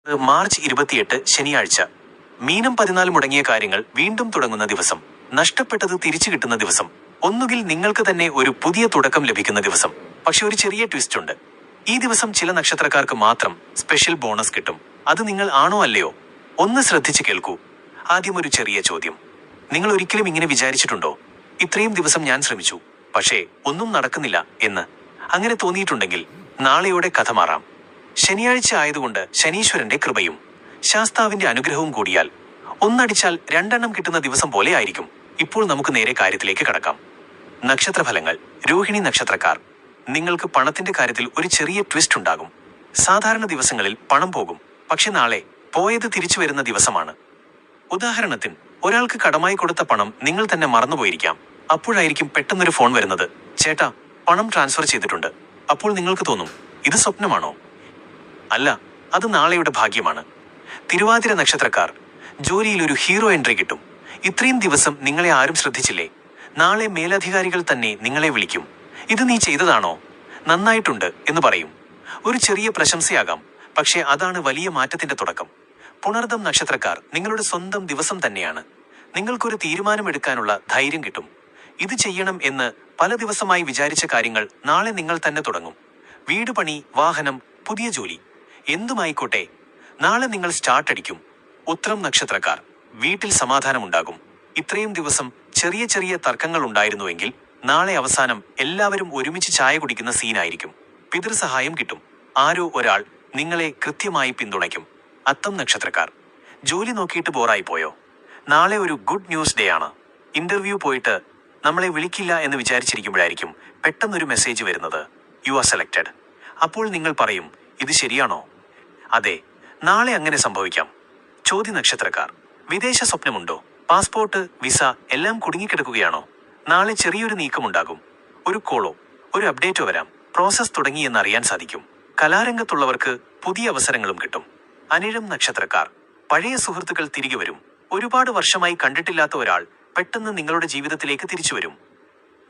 March 28 ശനിയാഴ്ച. മീനം 14 മുടങ്ങിയ കാര്യങ്ങൾ വീണ്ടും തുടങ്ങുന്ന ദിവസം. നഷ്ടപ്പെട്ടത് തിരിച്ചു കിട്ടുന്ന ദിവസം. ഒന്നുകിൽ നിങ്ങൾക്ക് തന്നെ ഒരു പുതിയ തുടക്കം ലഭിക്കുന്ന ദിവസം. പക്ഷെ ഒരു ചെറിയ ട്വിസ്റ്റ് ഉണ്ട്. ഈ ദിവസം ചില നക്ഷത്രക്കാർക്ക് മാത്രം സ്പെഷ്യൽ ബോണസ് കിട്ടും. അത് നിങ്ങൾ ആണോ അല്ലയോ? ഒന്ന് ശ്രദ്ധിച്ച് കേൾക്കൂ. ആദ്യം ഒരു ചെറിയ ചോദ്യം. നിങ്ങൾ ഒരിക്കലും ഇങ്ങനെ വിചാരിച്ചിട്ടുണ്ടോ? ഇത്രയും ദിവസം ഞാൻ ശ്രമിച്ചു, പക്ഷേ ഒന്നും നടക്കുന്നില്ല എന്ന്. അങ്ങനെ തോന്നിയിട്ടുണ്ടെങ്കിൽ നാളെയോടെ കഥ മാറാം. ശനിയാഴ്ച ആയതുകൊണ്ട് ശനീശ്വരന്റെ കൃപയും ശാസ്താവിന്റെ അനുഗ്രഹവും കൂടിയാൽ ഒന്നടിച്ചാൽ രണ്ടെണ്ണം കിട്ടുന്ന ദിവസം പോലെ ആയിരിക്കും. ഇപ്പോൾ നമുക്ക് നേരെ കാര്യത്തിലേക്ക് കടക്കാം. നക്ഷത്രഫലങ്ങൾ. രോഹിണി നക്ഷത്രക്കാർ. നിങ്ങൾക്ക് പണത്തിന്റെ കാര്യത്തിൽ ഒരു ചെറിയ ട്വിസ്റ്റ് ഉണ്ടാകും. സാധാരണ ദിവസങ്ങളിൽ പണം പോകും, പക്ഷെ നാളെ പോയത് തിരിച്ചു വരുന്ന ദിവസമാണ്. ഉദാഹരണത്തിന്, ഒരാൾക്ക് കടമായി കൊടുത്ത പണം നിങ്ങൾ തന്നെ മറന്നുപോയിരിക്കാം. അപ്പോഴായിരിക്കും പെട്ടെന്നൊരു ഫോൺ വരുന്നത്, ചേട്ടാ പണം ട്രാൻസ്ഫർ ചെയ്തിട്ടുണ്ട്. അപ്പോൾ നിങ്ങൾക്ക് തോന്നും, ഇത് സ്വപ്നമാണോ? അല്ല, അത് നാളെയുടെ ഭാഗ്യമാണ്. തിരുവാതിര നക്ഷത്രക്കാർ. ജോലിയിൽ ഒരു ഹീറോ എൻട്രി കിട്ടും. ഇത്രയും ദിവസം നിങ്ങളെ ആരും ശ്രദ്ധിച്ചില്ലേ? നാളെ മേലധികാരികൾ തന്നെ നിങ്ങളെ വിളിക്കും. ഇത് നീ ചെയ്തതാണോ? നന്നായിട്ടുണ്ട് എന്ന് പറയും. ഒരു ചെറിയ പ്രശംസയാകാം, പക്ഷേ അതാണ് വലിയ മാറ്റത്തിന്റെ തുടക്കം. പുണർദം നക്ഷത്രക്കാർ. നിങ്ങളുടെ സ്വന്തം ദിവസം തന്നെയാണ്. നിങ്ങൾക്കൊരു തീരുമാനമെടുക്കാനുള്ള ധൈര്യം കിട്ടും. ഇത് ചെയ്യണം എന്ന് പല ദിവസമായി വിചാരിച്ച കാര്യങ്ങൾ നാളെ നിങ്ങൾ തന്നെ തുടങ്ങും. വീട് പണി, വാഹനം, പുതിയ ജോലി, എന്തുമായിക്കോട്ടെ നാളെ നിങ്ങൾ സ്റ്റാർട്ട് അടിക്കും. ഉത്രം നക്ഷത്രക്കാർ. വീട്ടിൽ സമാധാനമുണ്ടാകും. ഇത്രയും ദിവസം ചെറിയ ചെറിയ തർക്കങ്ങൾ ഉണ്ടായിരുന്നുവെങ്കിൽ നാളെ അവസാനം എല്ലാവരും ഒരുമിച്ച് ചായ കുടിക്കുന്ന സീനായിരിക്കും. പിതൃസഹായം കിട്ടും. ആരോ ഒരാൾ നിങ്ങളെ കൃത്യമായി പിന്തുണയ്ക്കും. അത്തം നക്ഷത്രക്കാർ. ജോലി നോക്കിയിട്ട് ബോറായി പോയോ? നാളെ ഒരു ഗുഡ് ന്യൂസ് ഡേ ആണ്. ഇന്റർവ്യൂ പോയിട്ട് നമ്മളെ വിളിക്കില്ല എന്ന് വിചാരിച്ചിരിക്കുമ്പോഴായിരിക്കും പെട്ടെന്നൊരു മെസ്സേജ് വരുന്നത്, യു ആർ സെലക്ടഡ്. അപ്പോൾ നിങ്ങൾ പറയും, ഇത് ശരിയാണോ? അതെ, നാളെ അങ്ങനെ സംഭവിക്കാം. ചോതി നക്ഷത്രക്കാർ. വിദേശ സ്വപ്നമുണ്ടോ? പാസ്പോർട്ട്, വിസ എല്ലാം കുടുങ്ങിക്കിടക്കുകയാണോ? നാളെ ചെറിയൊരു നീക്കമുണ്ടാകും. ഒരു കോളോ ഒരു അപ്ഡേറ്റോ വരാം. പ്രോസസ് തുടങ്ങിയെന്ന് അറിയാൻ സാധിക്കും. കലാരംഗത്തുള്ളവർക്ക് പുതിയ അവസരങ്ങളും കിട്ടും. അനിഴം നക്ഷത്രക്കാർ. പഴയ സുഹൃത്തുക്കൾ തിരികെ വരും. ഒരുപാട് വർഷമായി കണ്ടിട്ടില്ലാത്ത ഒരാൾ പെട്ടെന്ന് നിങ്ങളുടെ ജീവിതത്തിലേക്ക് തിരിച്ചു വരും.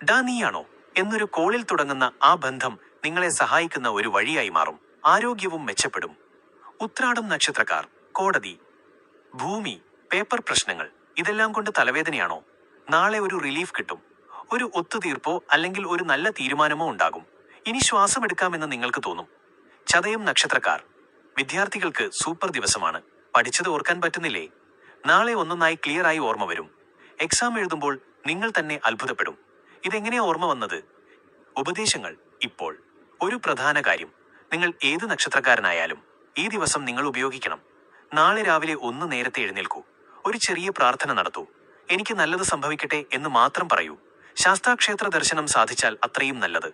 ഡാ നീയാണോ എന്നൊരു കോളിൽ തുടങ്ങുന്ന ആ ബന്ധം നിങ്ങളെ സഹായിക്കുന്ന ഒരു വഴിയായി മാറും. ആരോഗ്യവും മെച്ചപ്പെടും. ഉത്രാടം നക്ഷത്രക്കാർ. കോടതി, ഭൂമി, പേപ്പർ പ്രശ്നങ്ങൾ ഇതെല്ലാം കൊണ്ട് തലവേദനയാണോ? നാളെ ഒരു റിലീഫ് കിട്ടും. ഒരു ഒത്തുതീർപ്പോ അല്ലെങ്കിൽ ഒരു നല്ല തീരുമാനമോ ഉണ്ടാകും. ഇനി ശ്വാസമെടുക്കാമെന്ന് നിങ്ങൾക്ക് തോന്നും. ചതയം നക്ഷത്രക്കാർ. വിദ്യാർത്ഥികൾക്ക് സൂപ്പർ ദിവസമാണ്. പഠിച്ചത് ഓർക്കാൻ പറ്റുന്നില്ലേ? നാളെ ഒന്നൊന്നായി ക്ലിയറായി ഓർമ്മ വരും. എക്സാം എഴുതുമ്പോൾ നിങ്ങൾ തന്നെ അത്ഭുതപ്പെടും. ഇതെങ്ങനെയാ ഓർമ്മ വന്നത്? ഉപദേശങ്ങൾ. ഇപ്പോൾ ഒരു പ്രധാന കാര്യം, നിങ്ങൾ ഏത് നക്ഷത്രക്കാരനായാലും ഈ ദിവസം നിങ്ങൾ ഉപയോഗിക്കണം. നാളെ രാവിലെ ഒന്ന് നേരത്തെ എഴുന്നേൽക്കൂ. ഒരു ചെറിയ പ്രാർത്ഥന നടത്തൂ. എനിക്ക് നല്ലത് സംഭവിക്കട്ടെ എന്ന് മാത്രം പറയൂ. ശാസ്താക്ഷേത്ര ദർശനം സാധിച്ചാൽ അത്രയും നല്ലത്.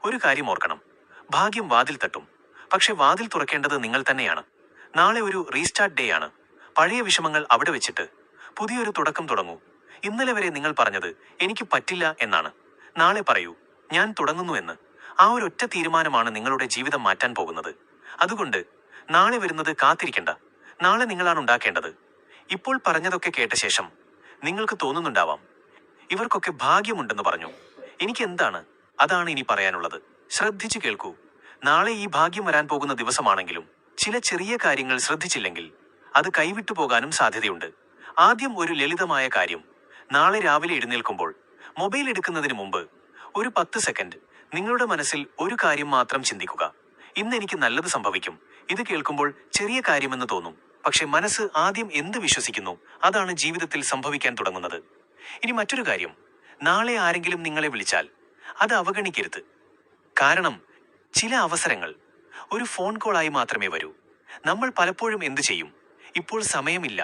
ഒരു കാര്യം ഓർക്കണം, ഭാഗ്യം വാതിൽ തട്ടും, പക്ഷെ വാതിൽ തുറക്കേണ്ടത് നിങ്ങൾ തന്നെയാണ്. നാളെ ഒരു റീസ്റ്റാർട്ട് ഡേ ആണ്. പഴയ വിഷമങ്ങൾ അവിടെ വെച്ചിട്ട് പുതിയൊരു തുടക്കം തുടങ്ങൂ. ഇന്നലെ വരെ നിങ്ങൾ പറഞ്ഞത് എനിക്ക് പറ്റില്ല എന്നാണ്. നാളെ പറയൂ, ഞാൻ തുടങ്ങുന്നു എന്ന്. ആ ഒരൊറ്റ തീരുമാനമാണ് നിങ്ങളുടെ ജീവിതം മാറ്റാൻ പോകുന്നത്. അതുകൊണ്ട് നാളെ വരുന്നത് കാത്തിരിക്കണ്ട. നാളെ നിങ്ങളാണ് ഉണ്ടാക്കേണ്ടത്. ഇപ്പോൾ പറഞ്ഞതൊക്കെ കേട്ട ശേഷം നിങ്ങൾക്ക് തോന്നുന്നുണ്ടാവാം, ഇവർക്കൊക്കെ ഭാഗ്യമുണ്ടെന്ന് പറഞ്ഞു. എനിക്ക് എന്താണ്? അതാണ് ഇനി പറയാനുള്ളത്. ശ്രദ്ധിച്ചു കേൾക്കൂ. നാളെ ഈ ഭാഗ്യം വരാൻ പോകുന്ന ദിവസമാണെങ്കിലും ചില ചെറിയ കാര്യങ്ങൾ ശ്രദ്ധിച്ചില്ലെങ്കിൽ അത് കൈവിട്ടു പോകാനും സാധ്യതയുണ്ട്. ആദ്യം ഒരു ലളിതമായ കാര്യം. നാളെ രാവിലെ എഴുന്നേൽക്കുമ്പോൾ മൊബൈൽ എടുക്കുന്നതിന് മുമ്പ് ഒരു 10 സെക്കൻഡ് നിങ്ങളുടെ മനസ്സിൽ ഒരു കാര്യം മാത്രം ചിന്തിക്കുക. ഇന്ന് എനിക്ക് നല്ലത് സംഭവിക്കും. ഇത് കേൾക്കുമ്പോൾ ചെറിയ കാര്യമെന്ന് തോന്നും, പക്ഷെ മനസ്സ് ആദ്യം എന്ത് വിശ്വസിക്കുന്നു അതാണ് ജീവിതത്തിൽ സംഭവിക്കാൻ തുടങ്ങുന്നത്. ഇനി മറ്റൊരു കാര്യം, നാളെ ആരെങ്കിലും നിങ്ങളെ വിളിച്ചാൽ അത് അവഗണിക്കരുത്. കാരണം ചില അവസരങ്ങൾ ഒരു ഫോൺ കോളായി മാത്രമേ വരൂ. നമ്മൾ പലപ്പോഴും എന്തു ചെയ്യും? ഇപ്പോൾ സമയമില്ല,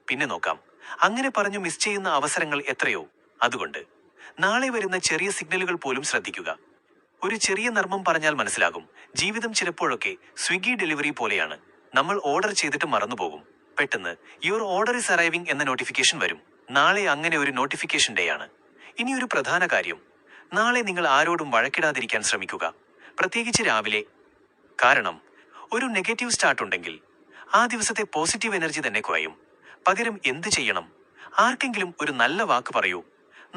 പിന്നെ നോക്കാം, അങ്ങനെ പറഞ്ഞു മിസ് ചെയ്യുന്ന അവസരങ്ങൾ എത്രയോ. അതുകൊണ്ട് നാളെ വരുന്ന ചെറിയ സിഗ്നലുകൾ പോലും ശ്രദ്ധിക്കുക. ഒരു ചെറിയ നർമ്മം പറഞ്ഞാൽ മനസ്സിലാകും. ജീവിതം ചിലപ്പോഴൊക്കെ സ്വിഗ്ഗി ഡെലിവറി പോലെയാണ്. നമ്മൾ ഓർഡർ ചെയ്തിട്ട് മറന്നുപോകും. പെട്ടെന്ന് യുവർ ഓർഡർ ഇസ് അറൈവിംഗ് എന്ന നോട്ടിഫിക്കേഷൻ വരും. നാളെ അങ്ങനെ ഒരു നോട്ടിഫിക്കേഷൻ ഡേ ആണ്. ഇനി ഒരു പ്രധാന കാര്യം, നാളെ നിങ്ങൾ ആരോടും വഴക്കിടാതിരിക്കാൻ ശ്രമിക്കുക, പ്രത്യേകിച്ച് രാവിലെ. കാരണം ഒരു നെഗറ്റീവ് സ്റ്റാർട്ട് ഉണ്ടെങ്കിൽ ആ ദിവസത്തെ പോസിറ്റീവ് എനർജി തന്നെ കുറയും. പകരം എന്ത് ചെയ്യണം? ആർക്കെങ്കിലും ഒരു നല്ല വാക്ക് പറയൂ.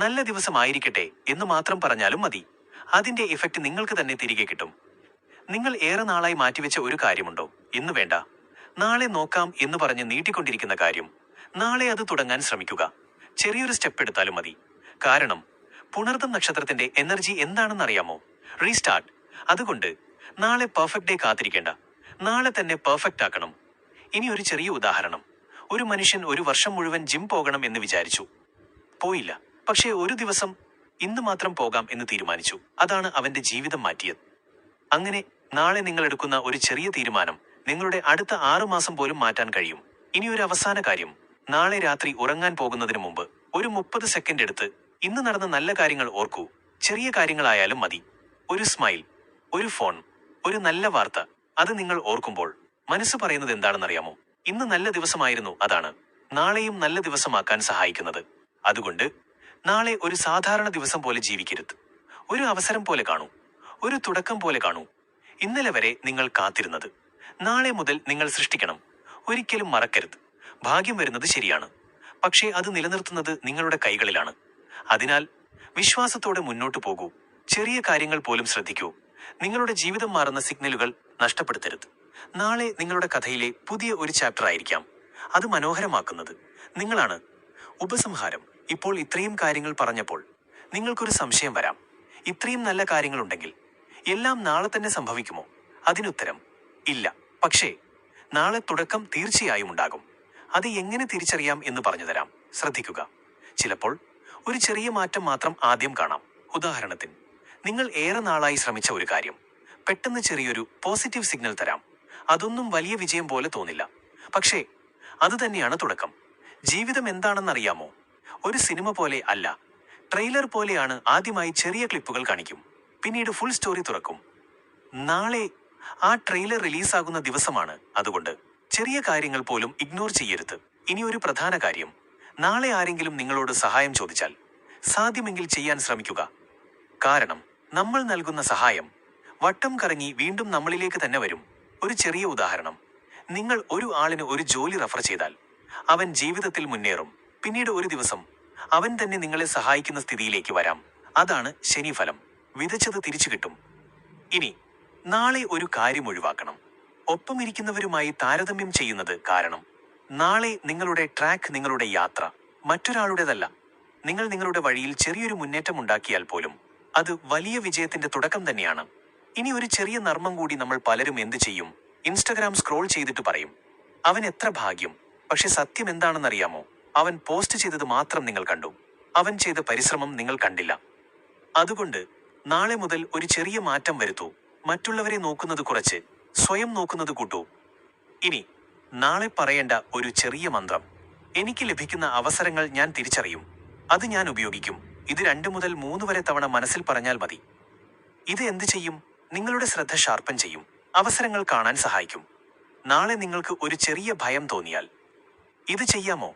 നല്ല ദിവസമായിരിക്കട്ടെ എന്ന് മാത്രം പറഞ്ഞാലും മതി. അതിന്റെ ഇഫക്റ്റ് നിങ്ങൾക്ക് തന്നെ തിരികെ കിട്ടും. നിങ്ങൾ ഏറെ നാളായി മാറ്റിവെച്ച ഒരു കാര്യമുണ്ടോ? ഇന്ന് വേണ്ട, നാളെ നോക്കാം എന്ന് പറഞ്ഞ് നീട്ടിക്കൊണ്ടിരിക്കുന്ന കാര്യം നാളെ അത് തുടങ്ങാൻ ശ്രമിക്കുക. ചെറിയൊരു സ്റ്റെപ്പ് എടുത്താലും മതി. കാരണം പുണർതം നക്ഷത്രത്തിന്റെ എനർജി എന്താണെന്നറിയാമോ? റീസ്റ്റാർട്ട്. അതുകൊണ്ട് നാളെ പെർഫെക്റ്റ് ഡേ കാത്തിരിക്കേണ്ട, നാളെ തന്നെ പെർഫെക്റ്റ് ആക്കണം. ഇനി ഒരു ചെറിയ ഉദാഹരണം. ഒരു മനുഷ്യൻ ഒരു വർഷം മുഴുവൻ ജിം പോകണം എന്ന് വിചാരിച്ചു. പോയില്ല. പക്ഷേ ഒരു ദിവസം ഇന്ന് മാത്രം പോകാം എന്ന് തീരുമാനിച്ചു. അതാണ് അവന്റെ ജീവിതം മാറ്റിയത്. അങ്ങനെ നാളെ നിങ്ങൾ എടുക്കുന്ന ഒരു ചെറിയ തീരുമാനം നിങ്ങളുടെ അടുത്ത 6 മാസം പോലും മാറ്റാൻ കഴിയും. ഇനി ഒരു അവസാന കാര്യം. നാളെ രാത്രി ഉറങ്ങാൻ പോകുന്നതിന് മുമ്പ് ഒരു 30 സെക്കൻഡ് എടുത്ത് ഇന്ന് നടന്ന നല്ല കാര്യങ്ങൾ ഓർക്കൂ. ചെറിയ കാര്യങ്ങളായാലും മതി. ഒരു സ്മൈൽ, ഒരു ഫോൺ, ഒരു നല്ല വാർത്ത. അത് നിങ്ങൾ ഓർക്കുമ്പോൾ മനസ്സ് പറയുന്നത് എന്താണെന്നറിയാമോ? ഇന്ന് നല്ല ദിവസമായിരുന്നു. അതാണ് നാളെയും നല്ല ദിവസമാക്കാൻ സഹായിക്കുന്നത്. അതുകൊണ്ട് നാളെ ഒരു സാധാരണ ദിവസം പോലെ ജീവിക്കരുത്. ഒരു അവസരം പോലെ കാണൂ, ഒരു തുടക്കം പോലെ കാണൂ. ഇന്നലെ വരെ നിങ്ങൾ കാത്തിരുന്നത് നാളെ മുതൽ നിങ്ങൾ സൃഷ്ടിക്കണം. ഒരിക്കലും മറക്കരുത്. ഭാഗ്യം വരുന്നത് ശരിയാണ്, പക്ഷേ അത് നിലനിർത്തുന്നത് നിങ്ങളുടെ കൈകളിലാണ്. അതിനാൽ വിശ്വാസത്തോടെ മുന്നോട്ടു പോകൂ. ചെറിയ കാര്യങ്ങൾ പോലും ശ്രദ്ധിക്കൂ. നിങ്ങളുടെ ജീവിതം മാറുന്ന സിഗ്നലുകൾ നഷ്ടപ്പെടുത്തരുത്. നാളെ നിങ്ങളുടെ കഥയിലെ പുതിയ ഒരു ചാപ്റ്റർ ആയിരിക്കാം. അത് മനോഹരമാക്കുന്നത് നിങ്ങളാണ്. ഉപസംഹാരം. ഇപ്പോൾ ഇത്രയും കാര്യങ്ങൾ പറഞ്ഞപ്പോൾ നിങ്ങൾക്കൊരു സംശയം വരാം. ഇത്രയും നല്ല കാര്യങ്ങളുണ്ടെങ്കിൽ എല്ലാം നാളെ തന്നെ സംഭവിക്കുമോ? അതിനുത്തരം ഇല്ല. പക്ഷേ നാളെ തുടക്കം തീർച്ചയായും ഉണ്ടാകും. അത് എങ്ങനെ തിരിച്ചറിയാം എന്ന് പറഞ്ഞുതരാം. ശ്രദ്ധിക്കുക. ചിലപ്പോൾ ഒരു ചെറിയ മാറ്റം മാത്രം ആദ്യം കാണാം. ഉദാഹരണത്തിന്, നിങ്ങൾ ഏറെ നാളായി ശ്രമിച്ച ഒരു കാര്യം പെട്ടെന്ന് ചെറിയൊരു പോസിറ്റീവ് സിഗ്നൽ തരാം. അതൊന്നും വലിയ വിജയം പോലെ തോന്നില്ല, പക്ഷേ അത് തന്നെയാണ് തുടക്കം. ജീവിതം എന്താണെന്നറിയാമോ? ഒരു സിനിമ പോലെ അല്ല, ട്രെയിലർ പോലെയാണ്. ആദ്യമായി ചെറിയ ക്ലിപ്പുകൾ കാണിക്കും, പിന്നീട് ഫുൾ സ്റ്റോറി തുറക്കും. നാളെ ആ ട്രെയിലർ റിലീസാകുന്ന ദിവസമാണ്. അതുകൊണ്ട് ചെറിയ കാര്യങ്ങൾ പോലും ഇഗ്നോർ ചെയ്യരുത്. ഇനി ഒരു പ്രധാന കാര്യം. നാളെ ആരെങ്കിലും നിങ്ങളോട് സഹായം ചോദിച്ചാൽ സാധ്യമെങ്കിൽ ചെയ്യാൻ ശ്രമിക്കുക. കാരണം നമ്മൾ നൽകുന്ന സഹായം വട്ടം കറങ്ങി വീണ്ടും നമ്മളിലേക്ക് തന്നെ വരും. ഒരു ചെറിയ ഉദാഹരണം. നിങ്ങൾ ഒരു ആളിന് ഒരു ജോലി റഫർ ചെയ്താൽ അവൻ ജീവിതത്തിൽ മുന്നേറും. പിന്നീട് ഒരു ദിവസം അവൻ തന്നെ നിങ്ങളെ സഹായിക്കുന്ന സ്ഥിതിയിലേക്ക് വരാം. അതാണ് ശനിഫലം. വിതച്ചത് തിരിച്ചു കിട്ടും. ഇനി നാളെ ഒരു കാര്യം ഒഴിവാക്കണം. ഒപ്പമിരിക്കുന്നവരുമായി താരതമ്യം ചെയ്യുന്നത്. കാരണം നാളെ നിങ്ങളുടെ ട്രാക്ക്, നിങ്ങളുടെ യാത്ര മറ്റൊരാളുടേതല്ല. നിങ്ങൾ നിങ്ങളുടെ വഴിയിൽ ചെറിയൊരു മുന്നേറ്റം ഉണ്ടാക്കിയാൽ പോലും അത് വലിയ വിജയത്തിന്റെ തുടക്കം തന്നെയാണ്. ഇനി ഒരു ചെറിയ നർമ്മം കൂടി. നമ്മൾ പലരും എന്ത് ചെയ്യും? ഇൻസ്റ്റഗ്രാം സ്ക്രോൾ ചെയ്തിട്ട് പറയും, അവൻ എത്ര ഭാഗ്യം. പക്ഷെ സത്യം എന്താണെന്നറിയാമോ? അവൻ പോസ്റ്റ് ചെയ്തത് മാത്രം നിങ്ങൾ കണ്ടു, അവൻ ചെയ്ത പരിശ്രമം നിങ്ങൾ കണ്ടില്ല. അതുകൊണ്ട് നാളെ മുതൽ ഒരു ചെറിയ മാറ്റം വരുത്തൂ. മറ്റുള്ളവരെ നോക്കുന്നത് കുറച്ച് സ്വയം നോക്കുന്നത് കൂട്ടൂ. ഇനി നാളെ പറയേണ്ട ഒരു ചെറിയ മന്ത്രം. എനിക്ക് ലഭിക്കുന്ന അവസരങ്ങൾ ഞാൻ തിരിച്ചറിയും, അത് ഞാൻ ഉപയോഗിക്കും. ഇത് 2 മുതൽ 3 വരെ തവണ മനസ്സിൽ പറഞ്ഞാൽ മതി. ഇത് എന്ത് ചെയ്യും? നിങ്ങളുടെ ശ്രദ്ധ ഷാർപ്പൻ ചെയ്യും, അവസരങ്ങൾ കാണാൻ സഹായിക്കും. നാളെ നിങ്ങൾക്ക് ഒരു ചെറിയ ഭയം തോന്നിയാൽ ഇത് ചെയ്യാമോ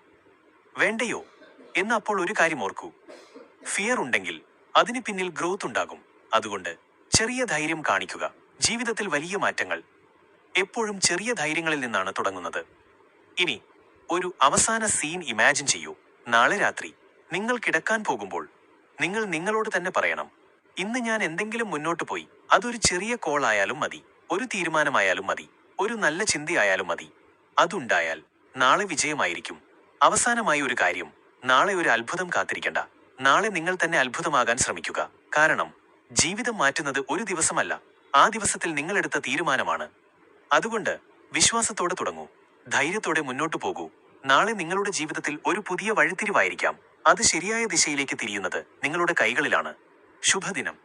വേണ്ടയോ എന്ന് അപ്പോൾ ഒരു കാര്യം ഓർക്കൂ. ഫിയർ ഉണ്ടെങ്കിൽ അതിന് പിന്നിൽ ഗ്രോത്ത് ഉണ്ടാകും. അതുകൊണ്ട് ചെറിയ ധൈര്യം കാണിക്കുക. ജീവിതത്തിൽ വലിയ മാറ്റങ്ങൾ എപ്പോഴും ചെറിയ ധൈര്യങ്ങളിൽ നിന്നാണ് തുടങ്ങുന്നത്. ഇനി ഒരു അവസാന സീൻ ഇമാജിൻ ചെയ്യൂ. നാളെ രാത്രി നിങ്ങൾ കിടക്കാൻ പോകുമ്പോൾ നിങ്ങൾ നിങ്ങളോട് തന്നെ പറയണം, ഇന്ന് ഞാൻ എന്തെങ്കിലും മുന്നോട്ട് പോയി. അതൊരു ചെറിയ കോൾ ആയാലും മതി, ഒരു തീരുമാനമായാലും മതി, ഒരു നല്ല ചിന്തയായാലും മതി. അതുണ്ടായാൽ നാളെ വിജയമായിരിക്കും. അവസാനമായി ഒരു കാര്യം. നാളെ ഒരു അത്ഭുതം കാത്തിരിക്കണ്ട. നാളെ നിങ്ങൾ തന്നെ അത്ഭുതമാകാൻ ശ്രമിക്കുക. കാരണം ജീവിതം മാറ്റുന്നത് ഒരു ദിവസമല്ല, ആ ദിവസത്തിൽ നിങ്ങളെടുത്ത തീരുമാനമാണ്. അതുകൊണ്ട് വിശ്വാസത്തോടെ തുടങ്ങൂ, ധൈര്യത്തോടെ മുന്നോട്ടു പോകൂ. നാളെ നിങ്ങളുടെ ജീവിതത്തിൽ ഒരു പുതിയ വഴിത്തിരിവായിരിക്കാം. അത് ശരിയായ ദിശയിലേക്ക് തിരിയുന്നത് നിങ്ങളുടെ കൈകളിലാണ്. ശുഭദിനം.